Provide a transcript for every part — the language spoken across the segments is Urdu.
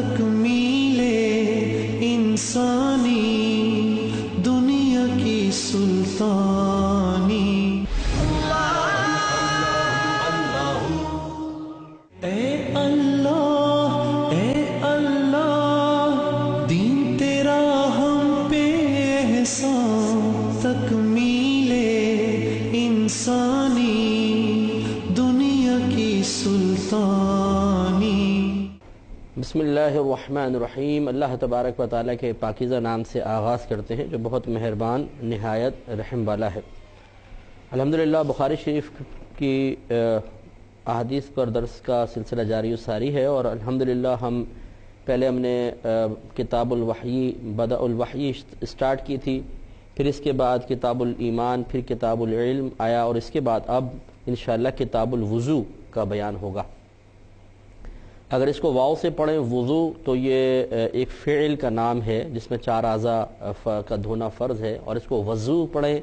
تکمیلے انسانی دنیا کی سلطانی۔ اے اللہ دین تیرا ہم پہ احسان، تکمیلے انسانی دنیا کی سلطانی۔ بسم اللہ الرحمن الرحیم۔ اللہ تبارک و تعالیٰ کے پاکیزہ نام سے آغاز کرتے ہیں جو بہت مہربان نہایت رحم والا ہے۔ الحمدللہ بخاری شریف کی احادیث پر درس کا سلسلہ جاری و ساری ہے، اور الحمدللہ ہم نے کتاب الوحی بدء الوحی اسٹارٹ کی تھی، پھر اس کے بعد کتاب الایمان، پھر کتاب العلم آیا، اور اس کے بعد اب انشاءاللہ کتاب الوضو کا بیان ہوگا۔ اگر اس کو واو سے پڑھیں وضو تو یہ ایک فعل کا نام ہے جس میں 4 اعضاء کا دھونا فرض ہے، اور اس کو وضو پڑھیں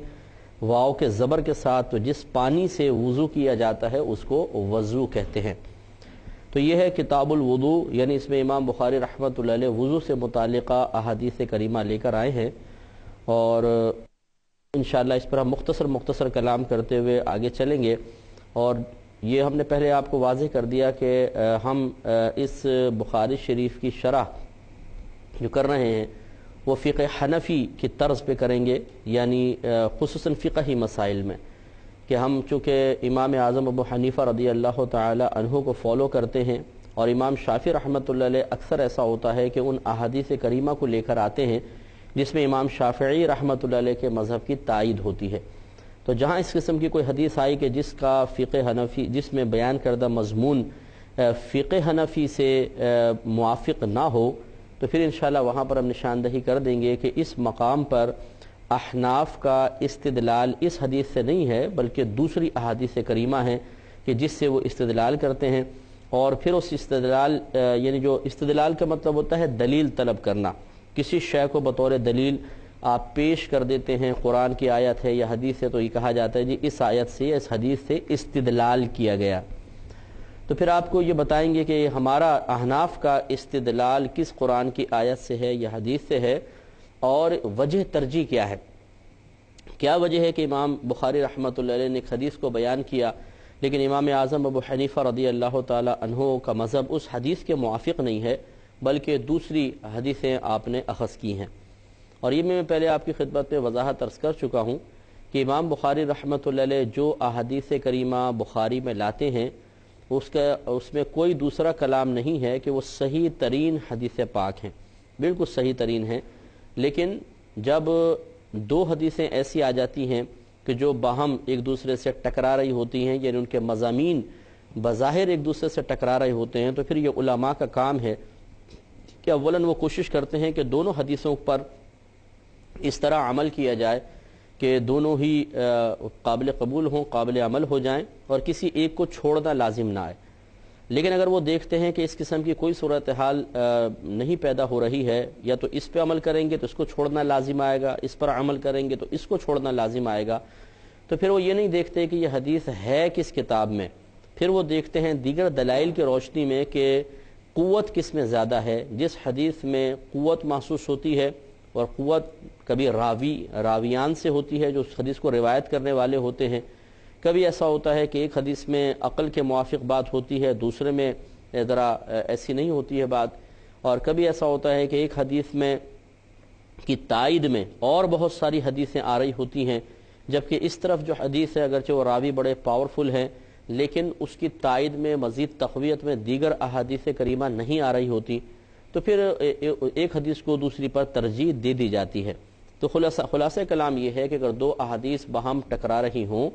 واو کے زبر کے ساتھ تو جس پانی سے وضو کیا جاتا ہے اس کو وضو کہتے ہیں۔ تو یہ ہے کتاب الوضو، یعنی اس میں امام بخاری رحمۃ اللہ علیہ وضو سے متعلقہ احادیث کریمہ لے کر آئے ہیں، اور انشاءاللہ اس پر ہم مختصر کلام کرتے ہوئے آگے چلیں گے۔ اور یہ ہم نے پہلے آپ کو واضح کر دیا کہ ہم اس بخاری شریف کی شرح جو کر رہے ہیں وہ فقہ حنفی کی طرز پہ کریں گے، یعنی خصوصاً فقہی مسائل میں، کہ ہم چونکہ امام اعظم ابو حنیفہ رضی اللہ تعالی عنہ کو فالو کرتے ہیں، اور امام شافعی رحمۃ اللہ علیہ اکثر ایسا ہوتا ہے کہ ان احادیث کریمہ کو لے کر آتے ہیں جس میں امام شافعی رحمۃ اللہ علیہ کے مذہب کی تائید ہوتی ہے۔ تو جہاں اس قسم کی کوئی حدیث آئی کہ جس کا فقہ حنفی، جس میں بیان کردہ مضمون فقہ حنفی سے موافق نہ ہو، تو پھر انشاءاللہ وہاں پر ہم نشاندہی کر دیں گے کہ اس مقام پر احناف کا استدلال اس حدیث سے نہیں ہے بلکہ دوسری احادیث کریمہ ہیں کہ جس سے وہ استدلال کرتے ہیں، اور پھر اس استدلال یعنی جو استدلال کا مطلب ہوتا ہے دلیل طلب کرنا، کسی شے کو بطور دلیل آپ پیش کر دیتے ہیں، قرآن کی آیت ہے یا حدیث ہے تو یہ کہا جاتا ہے جی اس آیت سے اس حدیث سے استدلال کیا گیا۔ تو پھر آپ کو یہ بتائیں گے کہ ہمارا احناف کا استدلال کس قرآن کی آیت سے ہے یا حدیث سے ہے، اور وجہ ترجیح کیا ہے۔ کیا وجہ ہے کہ امام بخاری رحمۃ اللہ علیہ نے ایک حدیث کو بیان کیا لیکن امام اعظم ابو حنیفہ رضی اللہ تعالی عنہ کا مذہب اس حدیث کے موافق نہیں ہے بلکہ دوسری حدیثیں آپ نے اخذ کی ہیں۔ اور یہ میں پہلے آپ کی خدمت میں وضاحت عرض کر چکا ہوں کہ امام بخاری رحمۃ اللہ علیہ جو احادیث کریمہ بخاری میں لاتے ہیں اس میں کوئی دوسرا کلام نہیں ہے کہ وہ صحیح ترین حدیث پاک ہیں، بالکل صحیح ترین ہیں، لیکن جب 2 حدیثیں ایسی آ جاتی ہیں کہ جو باہم ایک دوسرے سے ٹکرا رہی ہوتی ہیں، یعنی ان کے مضامین بظاہر ایک دوسرے سے ٹکرا رہے ہوتے ہیں، تو پھر یہ علماء کا کام ہے کہ اولاً وہ کوشش کرتے ہیں کہ دونوں حدیثوں پر اس طرح عمل کیا جائے کہ دونوں ہی قابل قبول ہوں، قابل عمل ہو جائیں، اور کسی ایک کو چھوڑنا لازم نہ آئے۔ لیکن اگر وہ دیکھتے ہیں کہ اس قسم کی کوئی صورتحال نہیں پیدا ہو رہی ہے، یا تو اس پہ عمل کریں گے تو اس کو چھوڑنا لازم آئے گا، اس پر عمل کریں گے تو اس کو چھوڑنا لازم آئے گا، تو پھر وہ یہ نہیں دیکھتے کہ یہ حدیث ہے کس کتاب میں، پھر وہ دیکھتے ہیں دیگر دلائل کی روشنی میں کہ قوت کس میں زیادہ ہے۔ جس حدیث میں قوت محسوس ہوتی ہے، اور قوت کبھی راویان سے ہوتی ہے جو اس حدیث کو روایت کرنے والے ہوتے ہیں، کبھی ایسا ہوتا ہے کہ ایک حدیث میں عقل کے موافق بات ہوتی ہے، دوسرے میں ذرا ایسی نہیں ہوتی ہے بات، اور کبھی ایسا ہوتا ہے کہ ایک حدیث میں کی تائید میں اور بہت ساری حدیثیں آ رہی ہوتی ہیں، جبکہ اس طرف جو حدیث ہے اگرچہ وہ راوی بڑے پاورفل ہیں لیکن اس کی تائید میں مزید تقویت میں دیگر احادیث کریمہ نہیں آ رہی ہوتی، تو پھر ایک حدیث کو دوسری پر ترجیح دے دی جاتی ہے۔ تو خلاصہ کلام یہ ہے کہ اگر 2 احادیث باہم ٹکرا رہی ہوں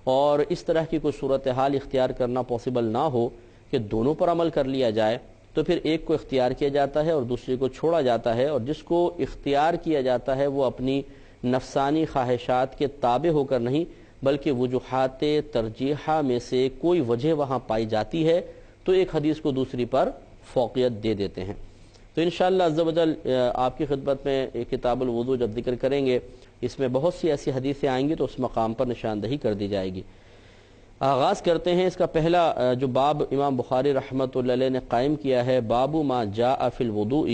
اور اس طرح کی کوئی صورتحال اختیار کرنا پاسبل نہ ہو کہ دونوں پر عمل کر لیا جائے، تو پھر ایک کو اختیار کیا جاتا ہے اور دوسرے کو چھوڑا جاتا ہے، اور جس کو اختیار کیا جاتا ہے وہ اپنی نفسانی خواہشات کے تابع ہو کر نہیں بلکہ وجوہات ترجیحہ میں سے کوئی وجہ وہاں پائی جاتی ہے تو ایک حدیث کو دوسری پر فوقیت دے دیتے ہیں۔ تو انشاءاللہ عز و جل آپ کی خدمت میں کتاب الوضو جب ذکر کریں گے اس میں بہت سی ایسی حدیثیں آئیں گی تو اس مقام پر نشاندہی کر دی جائے گی۔ آغاز کرتے ہیں اس کا پہلا جو باب امام بخاری رحمۃ اللہ علیہ نے قائم کیا ہے، باب ما جاء فی الوضوء،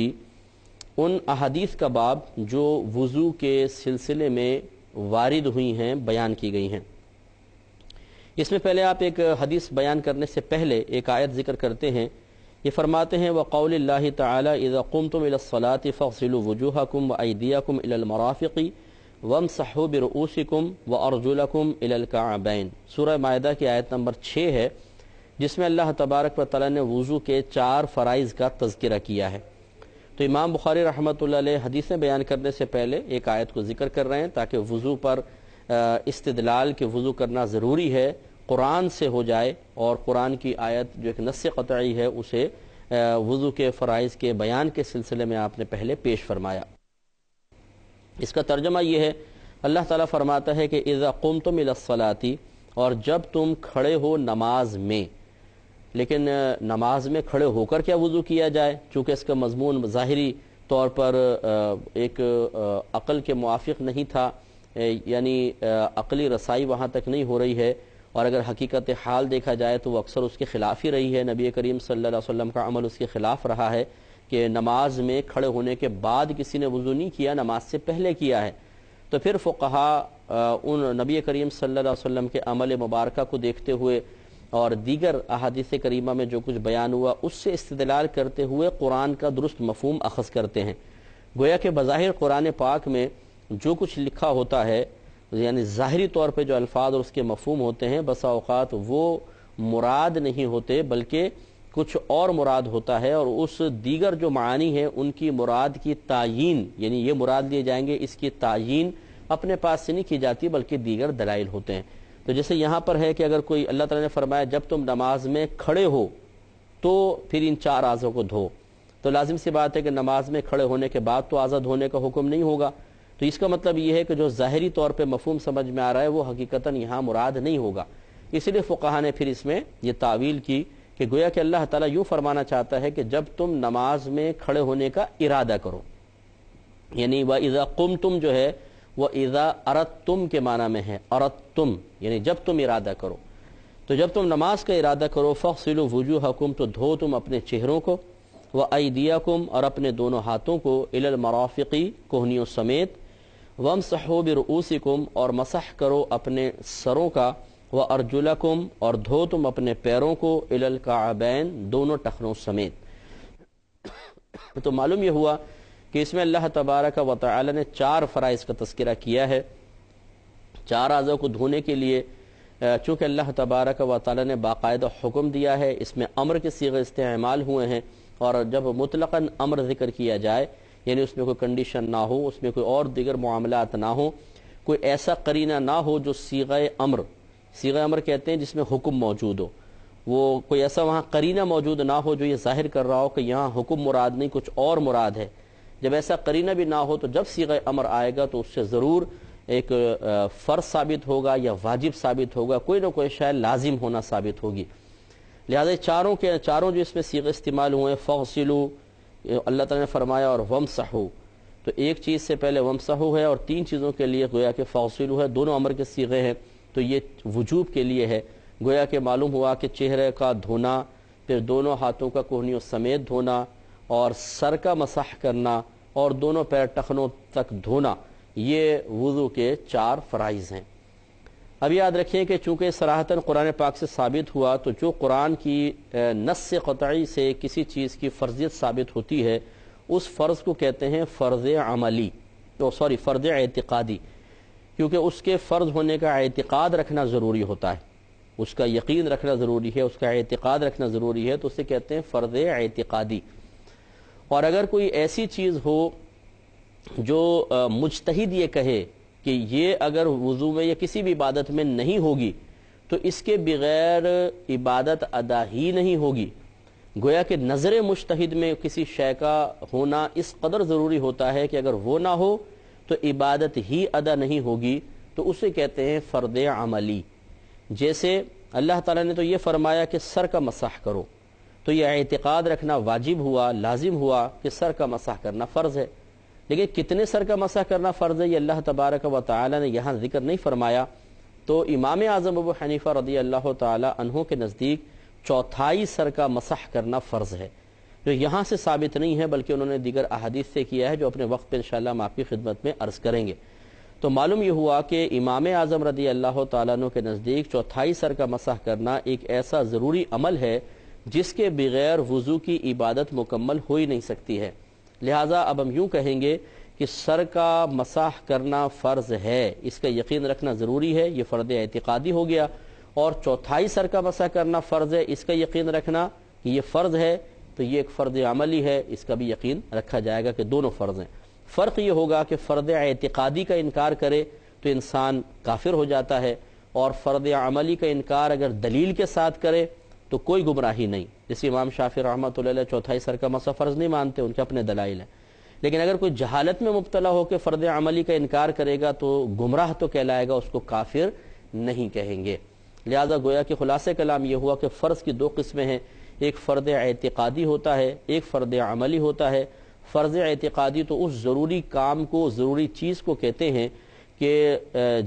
ان احادیث کا باب جو وضو کے سلسلے میں وارد ہوئی ہیں، بیان کی گئی ہیں۔ اس میں پہلے آپ ایک حدیث بیان کرنے سے پہلے ایک آیت ذکر کرتے ہیں۔ یہ فرماتے ہیں وقول اللہ تعالی اذا قمتم الى الصلاة فاغسلوا وجوهكم وأيديكم الى المرافق وامسحوا برؤوسكم وارجلكم الى الكعبين، سورہ مائدہ کی آیت نمبر 6 ہے، جس میں اللہ تبارک و تعالی نے وضو کے 4 فرائض کا تذکرہ کیا ہے۔ تو امام بخاری رحمۃ اللہ علیہ حدیثیں بیان کرنے سے پہلے ایک آیت کو ذکر کر رہے ہیں تاکہ وضو پر استدلال کے وضو کرنا ضروری ہے قرآن سے ہو جائے، اور قرآن کی آیت جو ایک نص قطعی ہے اسے وضو کے فرائض کے بیان کے سلسلے میں آپ نے پہلے پیش فرمایا۔ اس کا ترجمہ یہ ہے، اللہ تعالیٰ فرماتا ہے کہ اذا قمتم الی الصلاۃ، اور جب تم کھڑے ہو نماز میں، لیکن نماز میں کھڑے ہو کر کیا وضو کیا جائے، چونکہ اس کا مضمون ظاہری طور پر ایک عقل کے موافق نہیں تھا، یعنی عقلی رسائی وہاں تک نہیں ہو رہی ہے، اور اگر حقیقت حال دیکھا جائے تو وہ اکثر اس کے خلاف ہی رہی ہے۔ نبی کریم صلی اللہ علیہ وسلم کا عمل اس کے خلاف رہا ہے کہ نماز میں کھڑے ہونے کے بعد کسی نے وضو نہیں کیا، نماز سے پہلے کیا ہے۔ تو پھر فقہا ان نبی کریم صلی اللہ علیہ وسلم کے عمل مبارکہ کو دیکھتے ہوئے اور دیگر احادیث کریمہ میں جو کچھ بیان ہوا اس سے استدلال کرتے ہوئے قرآن کا درست مفہوم اخذ کرتے ہیں۔ گویا کہ بظاہر قرآن پاک میں جو کچھ لکھا ہوتا ہے، یعنی ظاہری طور پہ جو الفاظ اور اس کے مفہوم ہوتے ہیں، بسا اوقات وہ مراد نہیں ہوتے بلکہ کچھ اور مراد ہوتا ہے، اور اس دیگر جو معانی ہیں ان کی مراد کی تعیین، یعنی یہ مراد لیے جائیں گے، اس کی تعیین اپنے پاس سے نہیں کی جاتی بلکہ دیگر دلائل ہوتے ہیں۔ تو جیسے یہاں پر ہے کہ اگر کوئی اللہ تعالیٰ نے فرمایا جب تم نماز میں کھڑے ہو تو پھر ان 4 اعضاء کو دھو، تو لازم سی بات ہے کہ نماز میں کھڑے ہونے کے بعد تو اعضاء دھونے کا حکم نہیں ہوگا۔ تو اس کا مطلب یہ ہے کہ جو ظاہری طور پہ مفہوم سمجھ میں آ رہا ہے وہ حقیقتاً یہاں مراد نہیں ہوگا۔ اس لیے فقہا نے پھر اس میں یہ تعویل کی کہ گویا کہ اللہ تعالیٰ یوں فرمانا چاہتا ہے کہ جب تم نماز میں کھڑے ہونے کا ارادہ کرو، یعنی وَإِذَا قُمْتُمْ جو ہے وہ اذا اردتم کے معنی میں ہے، اردتم یعنی جب تم ارادہ کرو، تو جب تم نماز کا ارادہ کرو فاغسلوا وجوہکم، تو دھو تم اپنے چہروں کو، وایدیکم اور اپنے دونوں ہاتھوں کو، الی المرافق کوہنیوں سمیت، وامسحوا برؤوسکم اور مسح کرو اپنے سروں کا، وارجلکم اور دھو تم اپنے پیروں کو، الی الکعبین دونوں ٹخنوں سمیت۔ تو معلوم یہ ہوا کہ اس میں اللہ تبارک و تعالی نے 4 فرائض کا تذکرہ کیا ہے۔ 4 اعضاء کو دھونے کے لیے چونکہ اللہ تبارک و تعالی نے باقاعدہ حکم دیا ہے، اس میں امر کے صیغے استعمال ہوئے ہیں، اور جب مطلقاً امر ذکر کیا جائے یعنی اس میں کوئی کنڈیشن نہ ہو، اس میں کوئی اور دیگر معاملات نہ ہو، کوئی ایسا قرینہ نہ ہو جو صیغہ امر کہتے ہیں جس میں حکم موجود ہو، وہ کوئی ایسا وہاں قرینہ موجود نہ ہو جو یہ ظاہر کر رہا ہو کہ یہاں حکم مراد نہیں کچھ اور مراد ہے۔ جب ایسا قرینہ بھی نہ ہو تو جب صیغہ امر آئے گا تو اس سے ضرور ایک فرض ثابت ہوگا یا واجب ثابت ہوگا، کوئی نہ کوئی شاید لازم ہونا ثابت ہوگی۔ لہذا چاروں جو اس میں صیغے استعمال ہوئے، فاغسلوا اللہ تعالیٰ نے فرمایا، اور وامسحوا، تو ایک چیز سے پہلے وامسحوا ہے اور 3 چیزوں کے لیے گویا کہ فاغسلوا ہے، دونوں امر کے صیغے ہیں، تو یہ وجوب کے لیے ہے۔ گویا کہ معلوم ہوا کہ چہرے کا دھونا، پھر دونوں ہاتھوں کا کوہنیوں سمیت دھونا، اور سر کا مسح کرنا، اور دونوں پیر ٹخنوں تک دھونا، یہ وضو کے 4 فرائض ہیں۔ اب یاد رکھیں کہ چونکہ صراحتاً قرآن پاک سے ثابت ہوا، تو جو قرآن کی نص قطعی سے کسی چیز کی فرضیت ثابت ہوتی ہے اس فرض کو کہتے ہیں فرض عملی، فرض اعتقادی، کیونکہ اس کے فرض ہونے کا اعتقاد رکھنا ضروری ہوتا ہے، اس کا یقین رکھنا ضروری ہے، اس کا اعتقاد رکھنا ضروری ہے، تو اسے کہتے ہیں فرض اعتقادی۔ اور اگر کوئی ایسی چیز ہو جو مجتہد یہ کہے کہ یہ اگر وضو میں یا کسی بھی عبادت میں نہیں ہوگی تو اس کے بغیر عبادت ادا ہی نہیں ہوگی، گویا کہ نظر مجتہد میں کسی شے کا ہونا اس قدر ضروری ہوتا ہے کہ اگر وہ نہ ہو تو عبادت ہی ادا نہیں ہوگی، تو اسے کہتے ہیں فرض عملی۔ جیسے اللہ تعالیٰ نے تو یہ فرمایا کہ سر کا مسح کرو، تو یہ اعتقاد رکھنا واجب ہوا، لازم ہوا کہ سر کا مسح کرنا فرض ہے، لیکن کتنے سر کا مسح کرنا فرض ہے یہ اللہ تبارک و تعالی نے یہاں ذکر نہیں فرمایا، تو امام اعظم ابو حنیفہ رضی اللہ تعالی عنہ کے نزدیک چوتھائی سر کا مسح کرنا فرض ہے، جو یہاں سے ثابت نہیں ہے بلکہ انہوں نے دیگر احادیث سے کیا ہے، جو اپنے وقت پہ انشاءاللہ ہم آپ کی خدمت میں عرض کریں گے۔ تو معلوم یہ ہوا کہ امام اعظم رضی اللہ تعالیٰ عنہ کے نزدیک چوتھائی سر کا مسح کرنا ایک ایسا ضروری عمل ہے جس کے بغیر وضو کی عبادت مکمل ہو ہی نہیں سکتی ہے۔ لہٰذا اب ہم یوں کہیں گے کہ سر کا مسح کرنا فرض ہے، اس کا یقین رکھنا ضروری ہے، یہ فرض اعتقادی ہو گیا، اور چوتھائی سر کا مسح کرنا فرض ہے، اس کا یقین رکھنا کہ یہ فرض ہے، تو یہ ایک فرض عملی ہے، اس کا بھی یقین رکھا جائے گا کہ دونوں فرض ہیں۔ فرق یہ ہوگا کہ فرض اعتقادی کا انکار کرے تو انسان کافر ہو جاتا ہے، اور فرض عملی کا انکار اگر دلیل کے ساتھ کرے تو کوئی گمراہی نہیں۔ جیسے امام شافعی رحمۃ اللہ علیہ چوتھائی سر کا مسح فرض نہیں مانتے، ان کے اپنے دلائل ہیں، لیکن اگر کوئی جہالت میں مبتلا ہو کے فرض عملی کا انکار کرے گا تو گمراہ تو کہلائے گا، اس کو کافر نہیں کہیں گے۔ لہذا گویا کہ خلاصہ کلام یہ ہوا کہ فرض کی دو قسمیں ہیں، ایک فرض اعتقادی ہوتا ہے، ایک فرض عملی ہوتا ہے۔ فرض اعتقادی تو اس ضروری کام کو، ضروری چیز کو کہتے ہیں کہ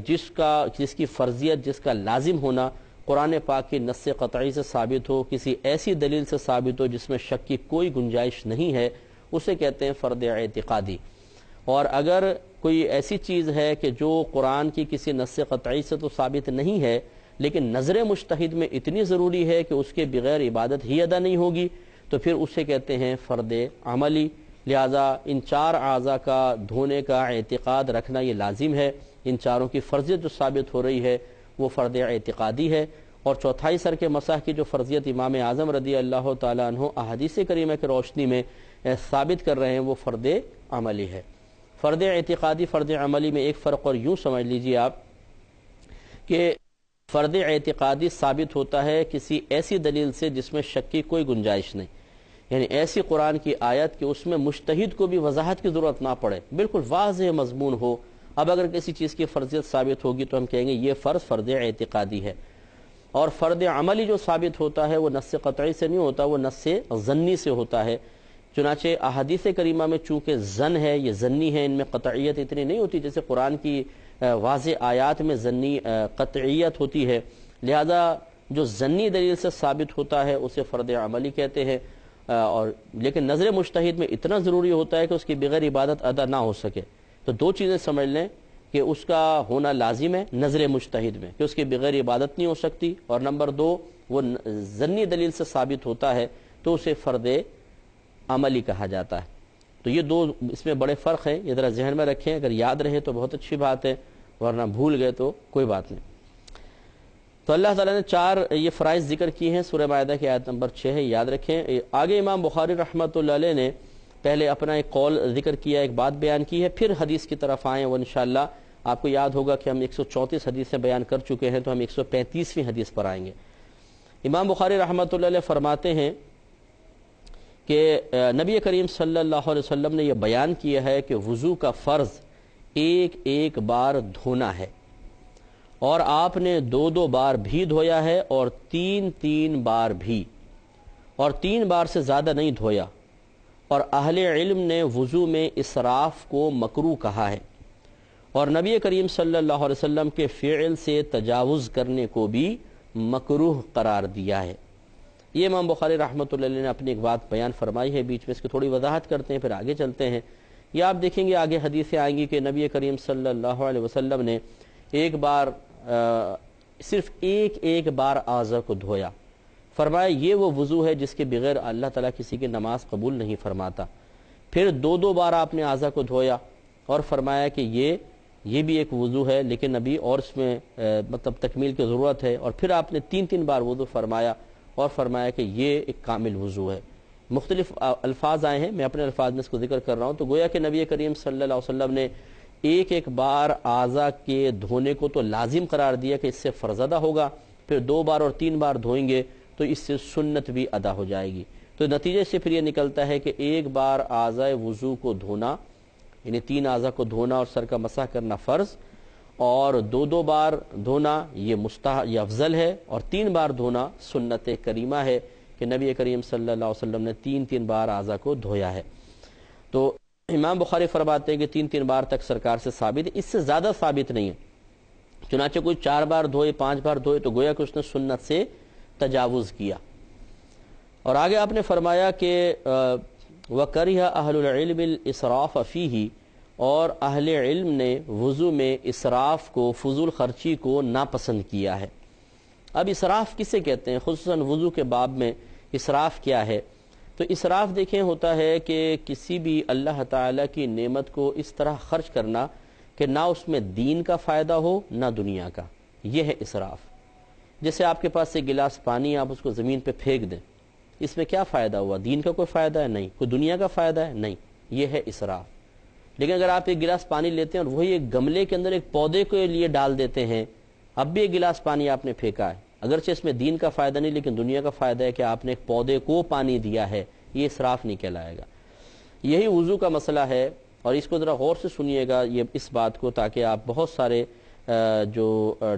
جس کی فرضیت، جس کا لازم ہونا قرآن پاک کی نص قطعی سے ثابت ہو، کسی ایسی دلیل سے ثابت ہو جس میں شک کی کوئی گنجائش نہیں ہے، اسے کہتے ہیں فرض اعتقادی۔ اور اگر کوئی ایسی چیز ہے کہ جو قرآن کی کسی نص قطعی سے تو ثابت نہیں ہے لیکن نظر مجتہد میں اتنی ضروری ہے کہ اس کے بغیر عبادت ہی ادا نہیں ہوگی، تو پھر اسے کہتے ہیں فرض عملی۔ لہذا ان چار اعضاء کا دھونے کا اعتقاد رکھنا یہ لازم ہے، ان چاروں کی فرضیت جو ثابت ہو رہی ہے وہ فرض اعتقادی ہے، اور چوتھائی سر کے مسح کی جو فرضیت امام اعظم رضی اللہ تعالیٰ عنہ احادیث کریمہ کی روشنی میں ثابت کر رہے ہیں وہ فرض عملی ہے۔ فرض اعتقادی فرض عملی میں ایک فرق اور یوں سمجھ لیجئے آپ کہ فرض اعتقادی ثابت ہوتا ہے کسی ایسی دلیل سے جس میں شک کی کوئی گنجائش نہیں، یعنی ایسی قرآن کی آیت کہ اس میں مجتہد کو بھی وضاحت کی ضرورت نہ پڑے، بالکل واضح مضمون ہو۔ اب اگر کسی چیز کی فرضیت ثابت ہوگی تو ہم کہیں گے یہ فرض اعتقادی ہے۔ اور فرض عملی جو ثابت ہوتا ہے وہ نص قطعی سے نہیں ہوتا، وہ نص ظنی سے ہوتا ہے۔ چنانچہ احادیث کریمہ میں چونکہ ظن ہے، یہ ظنی ہے، ان میں قطعیت اتنی نہیں ہوتی جیسے قرآن کی واضح آیات میں ظنی قطعیت ہوتی ہے، لہذا جو ظنی دلیل سے ثابت ہوتا ہے اسے فرض عملی کہتے ہیں۔ اور لیکن نظر مجتہد میں اتنا ضروری ہوتا ہے کہ اس کی بغیر عبادت ادا نہ ہو سکے، تو دو چیزیں سمجھ لیں کہ اس کا ہونا لازم ہے نظر مجتہد میں کہ اس کے بغیر عبادت نہیں ہو سکتی، اور نمبر دو وہ ظنی دلیل سے ثابت ہوتا ہے تو اسے فرض عملی کہا جاتا ہے۔ تو یہ دو اس میں بڑے فرق ہیں، یہ ذرا ذہن میں رکھیں، اگر یاد رہے تو بہت اچھی بات ہے، ورنہ بھول گئے تو کوئی بات نہیں۔ تو اللہ تعالیٰ نے چار یہ فرائض ذکر کی ہیں، سورہ مائدہ کی آیت نمبر 6 ہے، یاد رکھیں۔ آگے امام بخاری رحمۃ اللہ علیہ نے پہلے اپنا ایک قول ذکر کیا، ایک بات بیان کی ہے، پھر حدیث کی طرف آئیں، وہ انشاءاللہ آپ کو یاد ہوگا کہ ہم 134 حدیثیں بیان کر چکے ہیں، تو ہم 135ویں حدیث پر آئیں گے۔ امام بخاری رحمۃ اللہ علیہ فرماتے ہیں کہ نبی کریم صلی اللہ علیہ وسلم نے یہ بیان کیا ہے کہ وضو کا فرض ایک ایک بار دھونا ہے، اور آپ نے دو دو بار بھی دھویا ہے، اور تین تین بار بھی، اور 3 بار سے زیادہ نہیں دھویا، اور اہل علم نے وضو میں اسراف کو مکروہ کہا ہے، اور نبی کریم صلی اللہ علیہ وسلم کے فعل سے تجاوز کرنے کو بھی مکروہ قرار دیا ہے۔ یہ امام بخاری رحمۃ اللہ علیہ نے اپنی ایک بات بیان فرمائی ہے، بیچ میں اس کی تھوڑی وضاحت کرتے ہیں پھر آگے چلتے ہیں۔ یہ آپ دیکھیں گے آگے حدیثیں آئیں گی کہ نبی کریم صلی اللہ علیہ وسلم نے ایک بار صرف ایک بار اعضاء کو دھویا، فرمایا یہ وہ وضو ہے جس کے بغیر اللہ تعالیٰ کسی کی نماز قبول نہیں فرماتا۔ پھر دو بار آپ نے اعضاء کو دھویا اور فرمایا کہ یہ بھی ایک وضو ہے لیکن ابھی اور اس میں مطلب تکمیل کی ضرورت ہے، اور پھر آپ نے 3 بار وضو فرمایا اور فرمایا کہ یہ ایک کامل وضو ہے۔ مختلف الفاظ آئے ہیں، میں اپنے الفاظ میں اس کو ذکر کر رہا ہوں، تو گویا کہ نبی کریم صلی اللہ علیہ وسلم نے ایک بار اعضاء کے دھونے کو تو لازم قرار دیا کہ اس سے فرض ادا ہوگا، پھر 2 بار اور 3 بار دھوئیں گے تو اس سے سنت بھی ادا ہو جائے گی۔ تو نتیجے سے پھر یہ نکلتا ہے کہ ایک بار اعضاء وضو کو دھونا، یعنی 3 اعضاء کو دھونا اور سر کا مسح کرنا فرض، اور 2 بار دھونا یہ مستحب، یہ افضل ہے، اور 3 بار دھونا سنت کریمہ ہے کہ نبی کریم صلی اللہ علیہ وسلم نے 3 بار اعضاء کو دھویا ہے۔ تو امام بخاری فرماتے ہیں کہ 3 بار تک سرکار سے ثابت ہے، اس سے زیادہ ثابت نہیں ہے۔ چنانچہ کوئی 4 بار دھوئے 5 بار دھوئے تو گویا کہ اس نے سنت سے تجاوز کیا۔ اور آگے آپ نے فرمایا کہ وَكَرِهَ أَهْلُ الْعِلْمِ الْإِسْرَافَ فِيهِ، اور اہل علم نے وضو میں اسراف کو، فضول خرچی کو ناپسند کیا ہے۔ اب اسراف کسے کہتے ہیں؟ خصوصاً وضو کے باب میں اسراف کیا ہے؟ تو اسراف دیکھیں ہوتا ہے کہ کسی بھی اللہ تعالیٰ کی نعمت کو اس طرح خرچ کرنا کہ نہ اس میں دین کا فائدہ ہو نہ دنیا کا، یہ ہے اسراف۔ جیسے آپ کے پاس ایک گلاس پانی، آپ اس کو زمین پہ پھینک دیں، اس میں کیا فائدہ ہوا؟ دین کا کوئی فائدہ ہے؟ نہیں۔ کوئی دنیا کا فائدہ ہے؟ نہیں۔ یہ ہے اسراف۔ لیکن اگر آپ ایک گلاس پانی لیتے ہیں اور وہی ایک گملے کے اندر ایک پودے کے لیے ڈال دیتے ہیں، اب بھی ایک گلاس پانی آپ نے پھینکا ہے، اگرچہ اس میں دین کا فائدہ نہیں لیکن دنیا کا فائدہ ہے کہ آپ نے ایک پودے کو پانی دیا ہے، یہ اسراف نہیں کہلائے گا۔ یہی وضو کا مسئلہ ہے، اور اس کو ذرا غور سے سنیے گا یہ اس بات کو، تاکہ آپ بہت سارے جو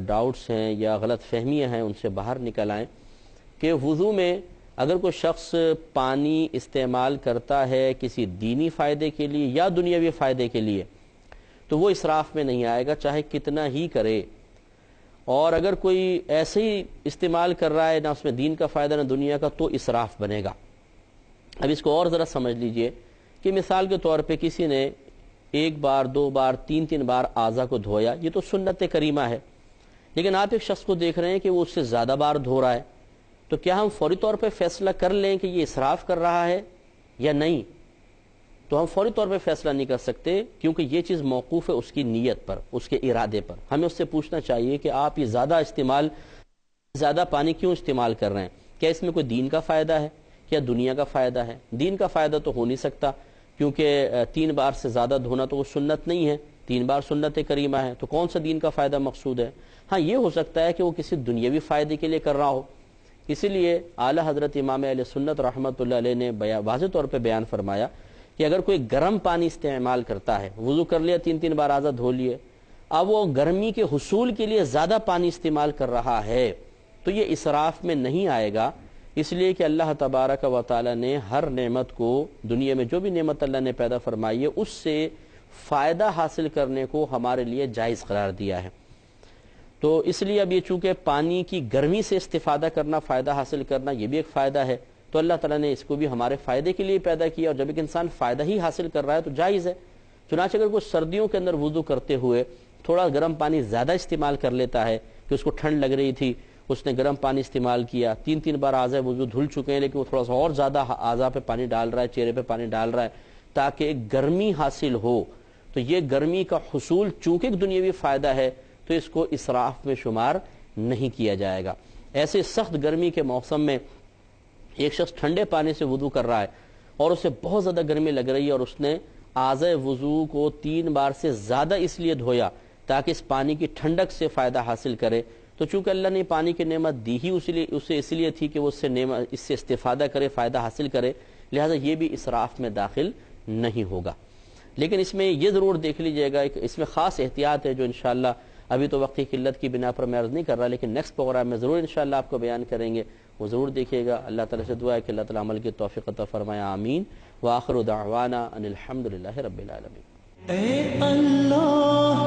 ڈاؤٹس ہیں یا غلط فہمیاں ہیں ان سے باہر نکل آئیں۔ کہ وضو میں اگر کوئی شخص پانی استعمال کرتا ہے کسی دینی فائدے کے لیے یا دنیاوی فائدے کے لیے تو وہ اسراف میں نہیں آئے گا، چاہے کتنا ہی کرے۔ اور اگر کوئی ایسے ہی استعمال کر رہا ہے، نہ اس میں دین کا فائدہ نہ دنیا کا، تو اسراف بنے گا۔ اب اس کو اور ذرا سمجھ لیجئے کہ مثال کے طور پہ کسی نے 1 بار 2 بار 3 بار اعضاء کو دھویا، یہ تو سنت کریمہ ہے، لیکن آپ ایک شخص کو دیکھ رہے ہیں کہ وہ اس سے زیادہ بار دھو رہا ہے، تو کیا ہم فوری طور پہ فیصلہ کر لیں کہ یہ اسراف کر رہا ہے یا نہیں؟ تو ہم فوری طور پہ فیصلہ نہیں کر سکتے، کیونکہ یہ چیز موقوف ہے اس کی نیت پر، اس کے ارادے پر۔ ہمیں اس سے پوچھنا چاہیے کہ آپ یہ زیادہ پانی کیوں استعمال کر رہے ہیں؟ کیا اس میں کوئی دین کا فائدہ ہے یا دنیا کا فائدہ ہے؟ دین کا فائدہ تو ہو نہیں سکتا، کیونکہ 3 بار سے زیادہ دھونا تو وہ سنت نہیں ہے، 3 بار سنت کریمہ ہے، تو کون سا دین کا فائدہ مقصود ہے؟ ہاں یہ ہو سکتا ہے کہ وہ کسی دنیاوی فائدے کے لیے کر رہا ہو۔ اسی لیے اعلیٰ حضرت امام اہل سنت رحمۃ اللہ علیہ نے واضح طور پہ بیان فرمایا کہ اگر کوئی گرم پانی استعمال کرتا ہے، وضو کر لیا 3 بار اعضاء دھو لیے، اب وہ گرمی کے حصول کے لیے زیادہ پانی استعمال کر رہا ہے تو یہ اسراف میں نہیں آئے گا، اس لیے کہ اللہ تبارک و تعالی نے ہر نعمت کو، دنیا میں جو بھی نعمت اللہ نے پیدا فرمائی ہے، اس سے فائدہ حاصل کرنے کو ہمارے لیے جائز قرار دیا ہے۔ تو اس لیے اب یہ چونکہ پانی کی گرمی سے استفادہ کرنا، فائدہ حاصل کرنا، یہ بھی ایک فائدہ ہے، تو اللہ تعالیٰ نے اس کو بھی ہمارے فائدے کے لیے پیدا کیا، اور جب ایک انسان فائدہ ہی حاصل کر رہا ہے تو جائز ہے۔ چنانچہ اگر کوئی سردیوں کے اندر وضو کرتے ہوئے تھوڑا گرم پانی زیادہ استعمال کر لیتا ہے کہ اس کو ٹھنڈ لگ رہی تھی، اس نے گرم پانی استعمال کیا، 3 بار اعضاء وضو دھل چکے ہیں، لیکن وہ تھوڑا سا اور زیادہ اعضاء پہ پانی ڈال رہا ہے، چہرے پہ پانی ڈال رہا ہے تاکہ ایک گرمی حاصل ہو، تو یہ گرمی کا حصول چونکہ ایک دنیاوی فائدہ ہے تو اس کو اسراف میں شمار نہیں کیا جائے گا۔ ایسے سخت گرمی کے موسم میں ایک شخص ٹھنڈے پانی سے وضو کر رہا ہے اور اسے بہت زیادہ گرمی لگ رہی ہے، اور اس نے اعضاء وضو کو 3 بار سے زیادہ اس لیے دھویا تاکہ اس پانی کی ٹھنڈک سے فائدہ حاصل کرے، تو چونکہ اللہ نے پانی کی نعمت دی ہی اسے اس لیے تھی کہ وہ اس سے استفادہ کرے، فائدہ حاصل کرے، لہذا یہ بھی اسراف میں داخل نہیں ہوگا۔ لیکن اس میں یہ ضرور دیکھ لیجئے گا، اس میں خاص احتیاط ہے جو انشاءاللہ ابھی تو وقت کی قلت کی بنا پر میں عرض نہیں کر رہا، لیکن نیکسٹ پروگرام میں ضرور انشاءاللہ آپ کو بیان کریں گے، وہ ضرور دیکھیے گا۔ اللہ تعالیٰ سے دعا ہے کہ اللہ تعالیٰ عمل کی توفیق عطا فرمائے، آمین۔ وآخر دعوانا ان الحمدللہ رب العالمین۔ اے اللہ